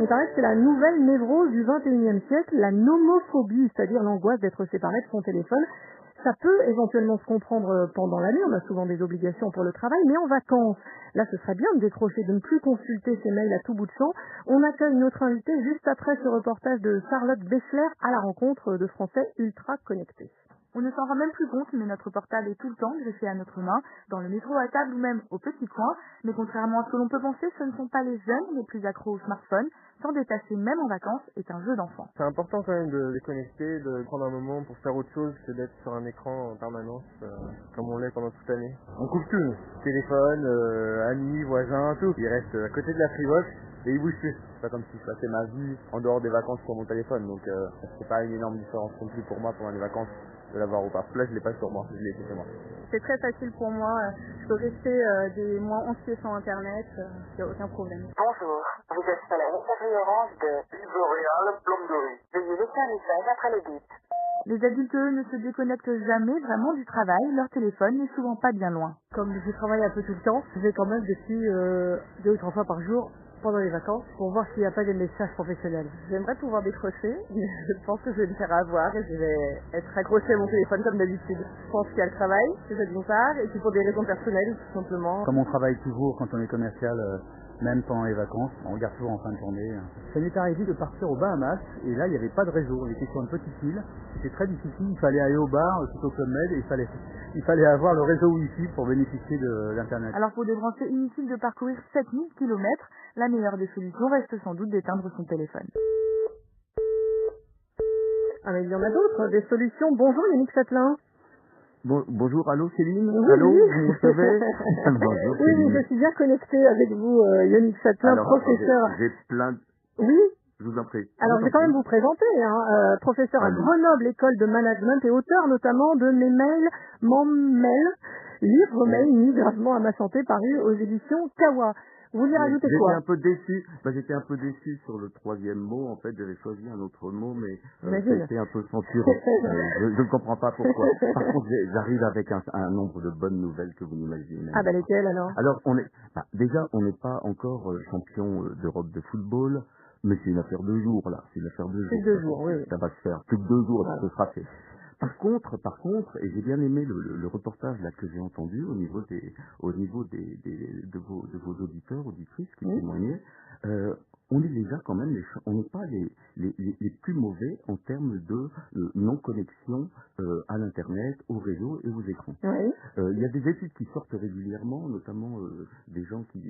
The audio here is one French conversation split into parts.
Il paraît que c'est la nouvelle névrose du 21e siècle, la nomophobie, c'est-à-dire l'angoisse d'être séparé de son téléphone. Ça peut éventuellement se comprendre pendant l'année, on a souvent des obligations pour le travail, mais en vacances, là ce serait bien de décrocher, de ne plus consulter ses mails à tout bout de champ. On accueille notre invité juste après ce reportage de Charlotte Bessler à la rencontre de Français ultra connectés. On ne s'en rend même plus compte, mais notre portable est tout le temps greffé à notre main, dans le métro à table ou même au petit coin. Mais contrairement à ce que l'on peut penser, ce ne sont pas les jeunes les plus accros au smartphone. S'en détacher même en vacances est un jeu d'enfant. C'est important quand même de déconnecter, de prendre un moment pour faire autre chose que d'être sur un écran en permanence, comme on l'est pendant toute l'année. On coupe tout, nous. Téléphone, amis, voisins, tout. Il reste à côté de la Freebox et il bouge plus. C'est pas comme si je passais ma vie en dehors des vacances sur mon téléphone, donc c'est pas une énorme différence non plus pour moi pendant les vacances de l'avoir ou pas. Là, je l'ai pas sur moi, je l'ai chez moi. C'est très facile pour moi. Je peux rester des mois entiers sans Internet. Il n'y a aucun problème. Bonjour, vous êtes sur la messagerie orange de L'Oréal Plomberie. Veuillez laisser un message après le bip. Les adultes, eux, ne se déconnectent jamais vraiment du travail. Leur téléphone n'est souvent pas bien loin. Comme je travaille un peu tout le temps, je vais quand même dessus 2 ou 3 fois par jour pendant les vacances pour voir s'il n'y a pas des messages professionnels. J'aimerais pouvoir décrocher, mais je pense que je vais me faire avoir et je vais être accrochée à mon téléphone comme d'habitude. Je pense qu'il y a le travail, c'est ça d'une part, et puis pour des raisons personnelles, tout simplement. Comme on travaille toujours quand on est commercial, même pendant les vacances, on regarde toujours en fin de journée. Ça m'est arrivé de partir aux Bahamas, et là il n'y avait pas de réseau, on était sur une petite île, c'était très difficile, il fallait aller au bar, tout au Club Med, et il fallait avoir le réseau Wi-Fi pour bénéficier de l'Internet. Alors pour des branchés, inutile de parcourir 7000 km, la meilleure des solutions reste sans doute d'éteindre son téléphone. Ah mais il y en a d'autres, des solutions. Bonjour Yannick Châtelain. Bonjour, allô Céline. Oui, allô, oui. vous me savez. Bonjour Oui, Céline. je suis bien connectée avec vous, Yannick Châtelain, Alors, professeur. j'ai plein de... Oui. Je vous en prie. Alors, je vais quand même vous présenter, professeur à Allô. Grenoble École de Management et auteur notamment de Mes mails, mon mail, livre mail mis gravement à ma santé paru aux éditions Kawa. Vous voulez rajouter quoi? J'étais un peu déçu sur le 3e mot. En fait, j'avais choisi un autre mot, mais ça a J'imagine. été un peu censuré. Je ne comprends pas pourquoi. Par contre, j'arrive avec un nombre de bonnes nouvelles que vous n'imaginez même Ah bah pas. lesquelles alors? Alors, déjà, on n'est pas encore champion d'Europe de football, mais c'est une affaire de jours, là. C'est une affaire de jours. C'est 2 jours, oui. Ça va se faire. Plus que 2 jours, Voilà. ça se sera fait. Par contre, et j'ai bien aimé le reportage là que j'ai entendu au niveau de vos auditeurs, auditrices qui témoignaient, on est déjà quand même, on n'est pas les plus mauvais en termes de non-connexion à l'internet, au réseau et aux écrans. Oui. Il y a des études qui sortent régulièrement, notamment des gens qui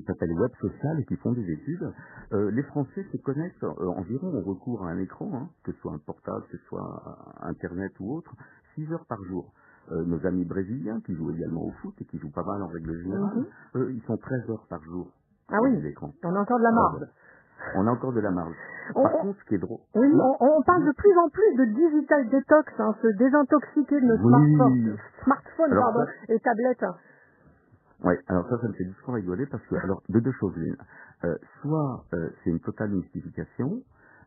s'appellent Web Social et qui font des études. Les Français se connectent environ, on recourt à un écran, hein, que ce soit un portable, que ce soit Internet ou autre, 6 heures par jour. Nos amis brésiliens qui jouent également au foot et qui jouent pas mal en règle générale, ils sont 13 heures par jour Ah sur oui. les écrans. On a encore de la marge. On a encore de la marge. Par contre, ce qui est drôle... Oui, on parle de plus en plus de digital détox, hein, se désintoxiquer de nos smartphones Alors, et tablettes. Oui, alors ça me fait juste rigoler parce que, alors, de 2 choses l'une. Soit c'est une totale mystification.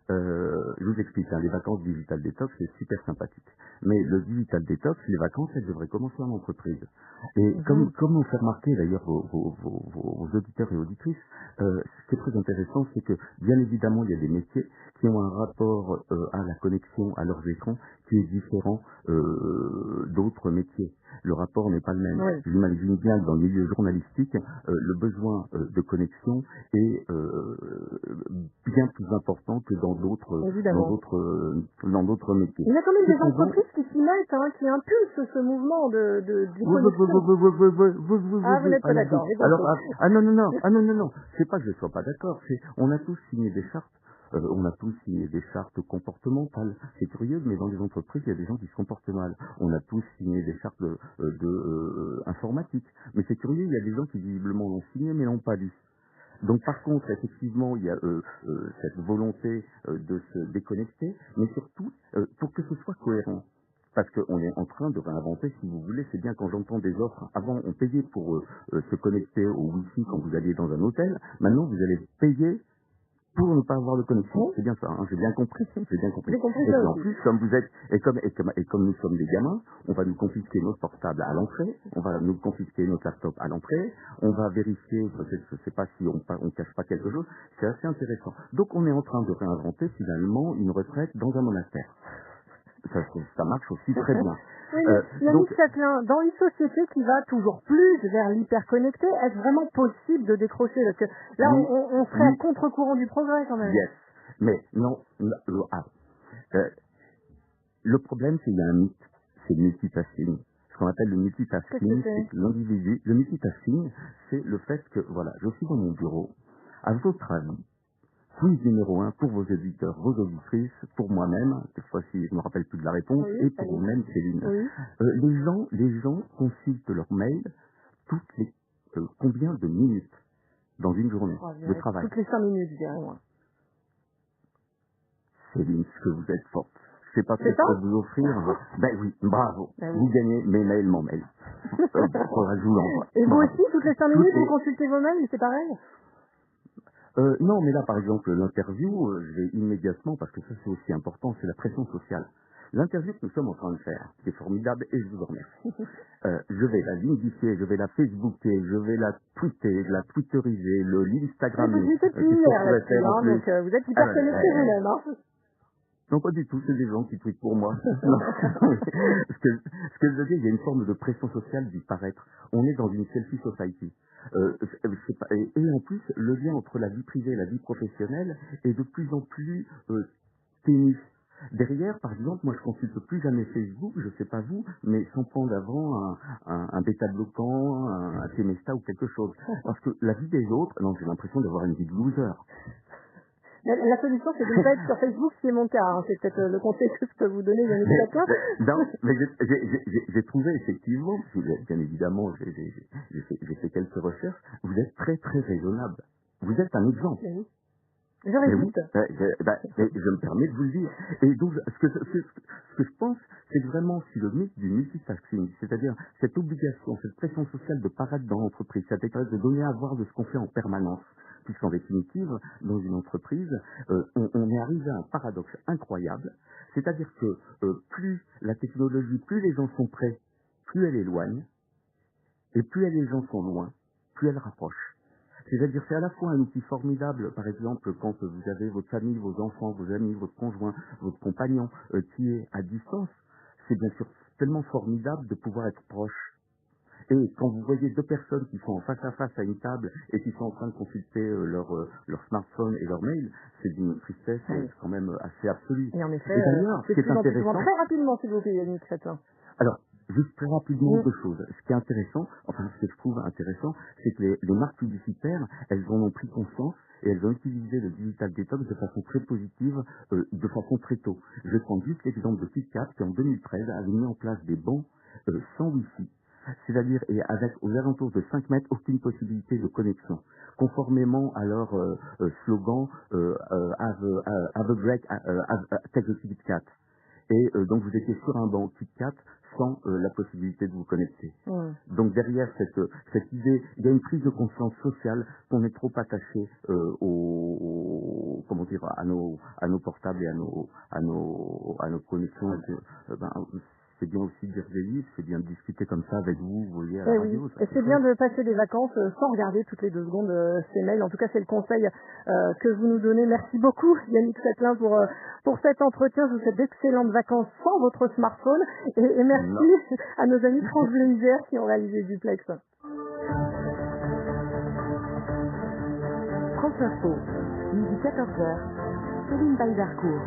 Je vous explique, hein, les vacances digital détox, c'est super sympathique. Mais le digital détox, les vacances, elles devraient commencer en entreprise. Et comme on fait remarquer d'ailleurs vos auditeurs et auditrices, ce qui est très intéressant, c'est que bien évidemment, il y a des métiers qui ont un rapport à la connexion à leurs écrans qui est différent d'autres métiers. Le rapport n'est pas le même. Oui. J'imagine bien que dans le milieu journalistique, le besoin de connexion est bien plus important que dans d'autres métiers. Il y a quand même des entreprises qui s'y mettent, hein, qui impulsent ce mouvement de connexion. Ah, vous n'êtes pas d'accord. Non. C'est pas que je sois pas d'accord. On a tous signé des chartes. On a tous signé des chartes comportementales. C'est curieux, mais dans les entreprises, il y a des gens qui se comportent mal. On a tous signé des chartes informatiques. Mais c'est curieux, il y a des gens qui visiblement l'ont signé, mais l'ont pas lu. Donc par contre, effectivement, il y a cette volonté de se déconnecter, mais surtout pour que ce soit cohérent. Parce qu'on est en train de réinventer, si vous voulez, c'est bien quand j'entends des offres. Avant, on payait pour se connecter au Wi-Fi quand vous alliez dans un hôtel. Maintenant, vous allez payer pour ne pas avoir de connexion. Oui. C'est bien ça, hein, j'ai bien compris. J'ai bien compris. J'ai compris Et ça puis en aussi. plus, comme vous êtes, et comme nous sommes des gamins, on va nous confisquer nos portables à l'entrée, on va nous confisquer notre laptop à l'entrée, on va vérifier, peut-être, je sais pas si on cache pas quelque chose, c'est assez intéressant. Donc on est en train de réinventer finalement une retraite dans un monastère. Ça marche aussi très bien. Oui, mais Yannick Châtelain, dans une société qui va toujours plus vers l'hyperconnecté, est-ce vraiment possible de décrocher? Parce que là, Oui, on serait à oui. contre-courant du progrès quand même. Yes. Mais non, le problème, c'est qu'il y a un mythe, c'est le multitasking. Ce qu'on appelle le Qu'est-ce que multitasking, c'est? c'est que l'individu, le multitasking, c'est le fait que, voilà, je suis dans mon bureau, à votre avis, quiz numéro 1 pour vos auditeurs, vos auditrices, pour moi-même, cette fois-ci, je ne me rappelle plus de la réponse, Oui, et pour allez. vous-même, Céline. Oui. Les gens consultent leur mail toutes les, combien de minutes dans une journée Oh, je de dirais travail? toutes les 5 minutes, je dirais moi. Céline, ce que vous êtes forte. Je sais pas ce que C'est je peux ça? vous offrir. Ben oui, bravo. Ben oui. Vous gagnez mes mails, mon mail. Je vous l'envoie. Et vous Bravo. aussi, toutes les 5 Toutes minutes, vous les- consultez vos mails, c'est pareil? Non, mais là, par exemple, l'interview, je vais immédiatement, parce que ça c'est aussi important, c'est la pression sociale. L'interview que nous sommes en train de faire, qui est formidable, et je vous en remercie. Je vais la linkifier, je vais la facebooker, je vais la tweeter, la twitteriser, Vous l'instagrammer, êtes depuis qu'est-ce que hier je pourrais là-dessus, faire en hein, plus. donc vous êtes hyper connecté vous-même. Hein. Non, pas du tout, c'est des gens qui tweetent pour moi. Non. Ce que je veux dire, il y a une forme de pression sociale du paraître. On est dans une selfie society. Et en plus, le lien entre la vie privée et la vie professionnelle est de plus en plus ténu. Derrière, par exemple, moi je consulte plus jamais Facebook, je sais pas vous, mais sans prendre avant un bêta-bloquant, un Temesta ou quelque chose. Parce que la vie des autres, non, j'ai l'impression d'avoir une vie de loser. La solution, c'est de ne pas être sur Facebook, ce qui est mon cas. Hein. C'est peut-être le conseil que je peux vous donner, Yannick Châtelain. Non, mais j'ai trouvé effectivement, bien évidemment, j'ai fait quelques recherches, vous êtes très très raisonnable. Vous êtes un exemple. Oui. Je Mais oui, résiste. je me permets de vous le dire. Et donc, ce que je pense, c'est que vraiment, si le mythe du multitasking, c'est-à-dire cette obligation, cette pression sociale de paraître dans l'entreprise, cette école de donner à voir de ce qu'on fait en permanence, puisqu'en définitive, dans une entreprise, on est arrivé à un paradoxe incroyable, c'est-à-dire que plus la technologie, plus les gens sont prêts, plus elle éloigne, et plus les gens sont loin, plus elle rapproche. C'est-à-dire c'est à la fois un outil formidable, par exemple, quand vous avez votre famille, vos enfants, vos amis, votre conjoint, votre compagnon qui est à distance, c'est bien sûr tellement formidable de pouvoir être proche. Et quand vous voyez deux personnes qui sont face à face à une table et qui sont en train de consulter leur smartphone et leur mail, c'est d'une tristesse Oui. quand même assez absolue. Et en effet, Et d'ailleurs, ce c'est qui est plus en plus souvent. intéressant, Très rapidement, s'il vous plaît, Yannick Châtelain. alors, juste très rapidement Mm. deux choses. Ce qui est intéressant, enfin ce que je trouve intéressant, c'est que les marques publicitaires, elles en ont pris conscience et elles ont utilisé le digital detox de façon très positive, de façon très tôt. Je vais prendre juste l'exemple de KitKat qui en 2013 avait mis en place des bancs sans Wi-Fi. C'est-à-dire, et avec aux alentours de 5 mètres, aucune possibilité de connexion. Conformément à leur slogan have a break, take a KitKat. Et donc vous étiez sur un banc KitKat sans la possibilité de vous connecter. Mm. Donc derrière cette idée, il y a une prise de conscience sociale qu'on est trop attaché comment dire à nos portables et à nos connexions. Et que, c'est bien aussi de dire des livres, c'est bien de discuter comme ça avec vous, vous voyez, à la Eh radio. oui, Ça, et c'est bien chouette. de passer des vacances sans regarder toutes les 2 secondes ces mails. En tout cas, c'est le conseil que vous nous donnez. Merci beaucoup, Yannick Châtelain, pour cet entretien. Je vous souhaite d'excellentes vacances sans votre smartphone. Et merci Non. à nos amis France Bleu Isère qui ont réalisé Duplex. France Info, midi 14h, Céline Baldarcourt.